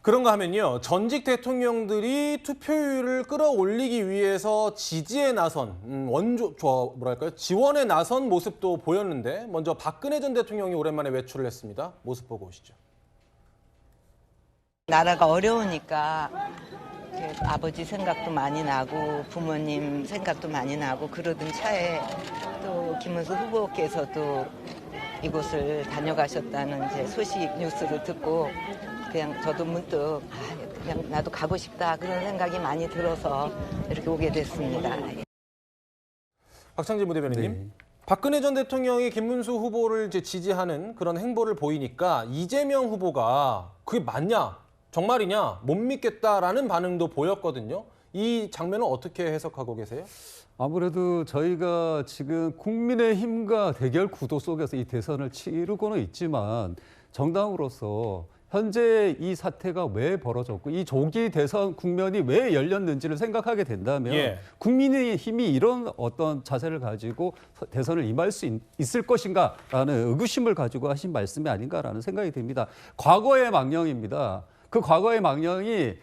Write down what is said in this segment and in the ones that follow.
그런가 하면요. 전직 대통령들이 투표율을 끌어올리기 위해서 지지에 나선 지원에 나선 모습도 보였는데 먼저 박근혜 전 대통령이 오랜만에 외출을 했습니다. 모습 보고 오시죠. 나라가 어려우니까 아버지 생각도 많이 나고 부모님 생각도 많이 나고 그러던 차에 또 김문수 후보께서도 이곳을 다녀가셨다는 이제 소식 뉴스를 듣고 그냥 저도 문득 그냥 나도 가고 싶다 그런 생각이 많이 들어서 이렇게 오게 됐습니다. 박창진 부대변인님. 박근혜 전 대통령이 김문수 후보를 이제 지지하는 그런 행보를 보이니까 이재명 후보가 그게 맞냐, 정말이냐, 못 믿겠다라는 반응도 보였거든요. 이 장면은 어떻게 해석하고 계세요? 아무래도 저희가 지금 국민의힘과 대결 구도 속에서 이 대선을 치르고는 있지만 정당으로서 현재 이 사태가 왜 벌어졌고 이 조기 대선 국면이 왜 열렸는지를 생각하게 된다면 국민의힘이 이런 어떤 자세를 가지고 대선을 임할 수 있을 것인가라는 의구심을 가지고 하신 말씀이 아닌가라는 생각이 듭니다. 과거의 망령입니다. 그 과거의 망령이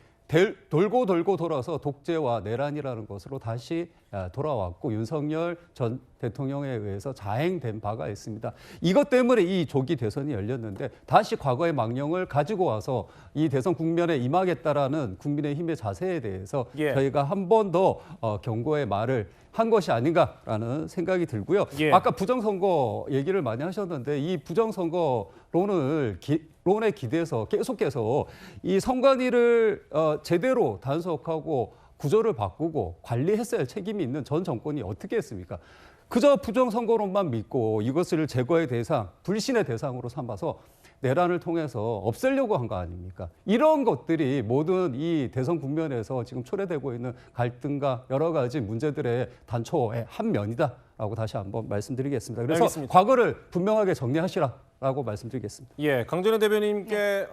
돌고 돌아서 독재와 내란이라는 것으로 다시 돌아왔고 윤석열 전 대통령에 의해서 자행된 바가 있습니다. 이것 때문에 이 조기 대선이 열렸는데 다시 과거의 망령을 가지고 와서 이 대선 국면에 임하겠다라는 국민의힘의 자세에 대해서 저희가 한 번 더 경고의 말을 한 것이 아닌가라는 생각이 들고요. 아까 부정선거 얘기를 많이 하셨는데 이 부정선거론에 기대서 계속해서 이 선관위를 제대로 단속하고 구조를 바꾸고 관리했어야 할 책임이 있는 전 정권이 어떻게 했습니까? 그저 부정선거론만 믿고 이것을 제거의 대상, 불신의 대상으로 삼아서 내란을 통해서 없애려고 한 거 아닙니까? 이런 것들이 모든 이 대선 국면에서 지금 초래되고 있는 갈등과 여러 가지 문제들의 단초의 한 면이다라고 다시 한번 말씀드리겠습니다. 그래서 알겠습니다. 과거를 분명하게 정리하시라고 말씀드리겠습니다. 강전혜 대변인께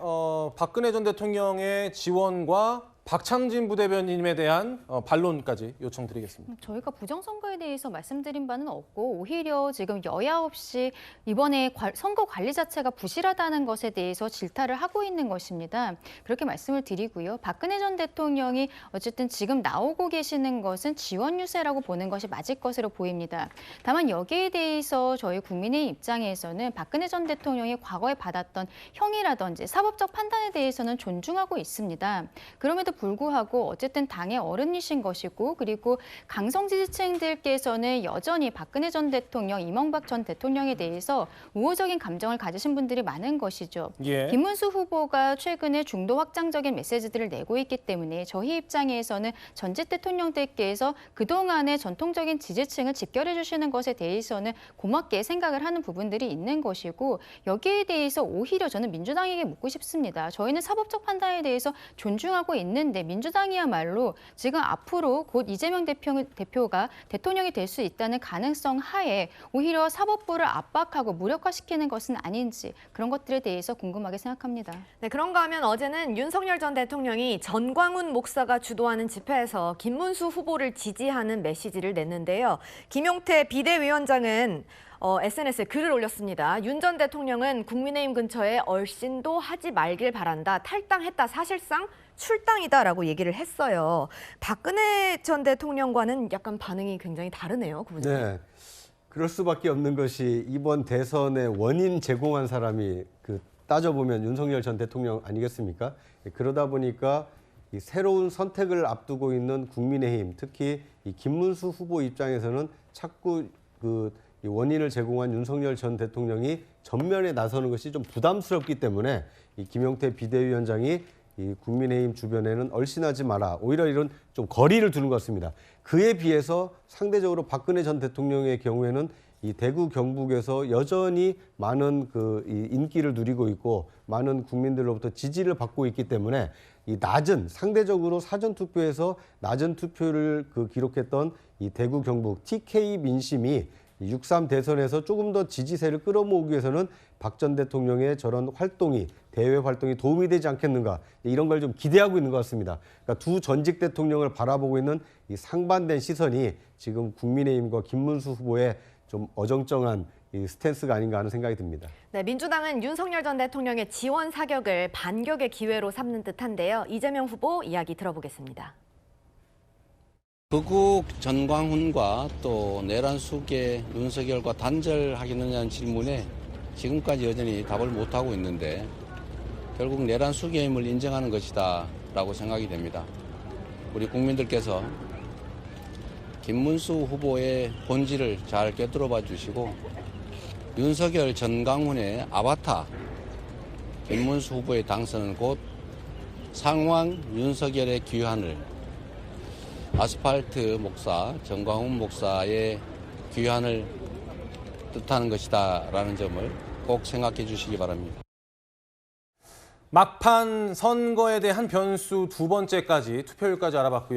박근혜 전 대통령의 지원과 박창진 부대변인님에 대한 반론까지 요청드리겠습니다. 저희가 부정선거에 대해서 말씀드린 바는 없고 오히려 지금 여야 없이 이번에 선거 관리 자체가 부실하다는 것에 대해서 질타를 하고 있는 것입니다. 그렇게 말씀을 드리고요. 박근혜 전 대통령이 어쨌든 지금 나오고 계시는 것은 지원 유세라고 보는 것이 맞을 것으로 보입니다. 다만 여기에 대해서 저희 국민의 입장에서는 박근혜 전 대통령이 과거에 받았던 형이라든지 사법적 판단에 대해서는 존중하고 있습니다. 그럼에도 불구하고 어쨌든 당의 어른이신 것이고 그리고 강성 지지층들께서는 여전히 박근혜 전 대통령, 이명박 전 대통령에 대해서 우호적인 감정을 가지신 분들이 많은 것이죠. 김문수 후보가 최근에 중도 확장적인 메시지들을 내고 있기 때문에 저희 입장에서는 전직 대통령들께서 그동안의 전통적인 지지층을 집결해 주시는 것에 대해서는 고맙게 생각을 하는 부분들이 있는 것이고 여기에 대해서 오히려 저는 민주당에게 묻고 싶습니다. 저희는 사법적 판단에 대해서 존중하고 있는 민주당이야말로 지금 앞으로 곧 이재명 대표가 대통령이 될 수 있다는 가능성 하에 오히려 사법부를 압박하고 무력화시키는 것은 아닌지 그런 것들에 대해서 궁금하게 생각합니다. 네, 그런가 하면 어제는 윤석열 전 대통령이 전광훈 목사가 주도하는 집회에서 김문수 후보를 지지하는 메시지를 냈는데요. 김용태 비대위원장은 SNS에 글을 올렸습니다. 윤 전 대통령은 국민의힘 근처에 얼씬도 하지 말길 바란다. 탈당했다. 사실상 출당이다라고 얘기를 했어요. 박근혜 전 대통령과는 약간 반응이 굉장히 다르네요. 네, 그럴 수밖에 없는 것이 이번 대선의 원인 제공한 사람이 따져보면 윤석열 전 대통령 아니겠습니까? 그러다 보니까 이 새로운 선택을 앞두고 있는 국민의힘, 특히 이 김문수 후보 입장에서는 자꾸 이 원인을 제공한 윤석열 전 대통령이 전면에 나서는 것이 좀 부담스럽기 때문에 이 김용태 비대위원장이 이 국민의힘 주변에는 얼씬하지 마라. 오히려 이런 좀 거리를 두는 것 같습니다. 그에 비해서 상대적으로 박근혜 전 대통령의 경우에는 이 대구 경북에서 여전히 많은 이 인기를 누리고 있고 많은 국민들로부터 지지를 받고 있기 때문에 이 상대적으로 사전 투표에서 낮은 투표를 기록했던 이 대구 경북 TK 민심이 6.3 대선에서 조금 더 지지세를 끌어모으기 위해서는 박 전 대통령의 저런 대외 활동이 도움이 되지 않겠는가, 이런 걸 좀 기대하고 있는 것 같습니다. 그러니까 두 전직 대통령을 바라보고 있는 이 상반된 시선이 지금 국민의힘과 김문수 후보의 좀 어정쩡한 이 스탠스가 아닌가 하는 생각이 듭니다. 네, 민주당은 윤석열 전 대통령의 지원 사격을 반격의 기회로 삼는 듯한데요. 이재명 후보 이야기 들어보겠습니다. 극우 전광훈과 또 내란 수계 윤석열과 단절하겠느냐는 질문에 지금까지 여전히 답을 못하고 있는데 결국 내란 수계의 힘을 인정하는 것이다 라고 생각이 됩니다. 우리 국민들께서 김문수 후보의 본질을 잘 꿰뚫어봐 주시고 윤석열 전광훈의 아바타 김문수 후보의 당선은 곧 상황 윤석열의 귀환을 아스팔트 목사 전광훈 목사의 귀환을 뜻하는 것이다 라는 점을 꼭 생각해 주시기 바랍니다. 막판 선거에 대한 변수 두 번째까지 투표율까지 알아봤고요.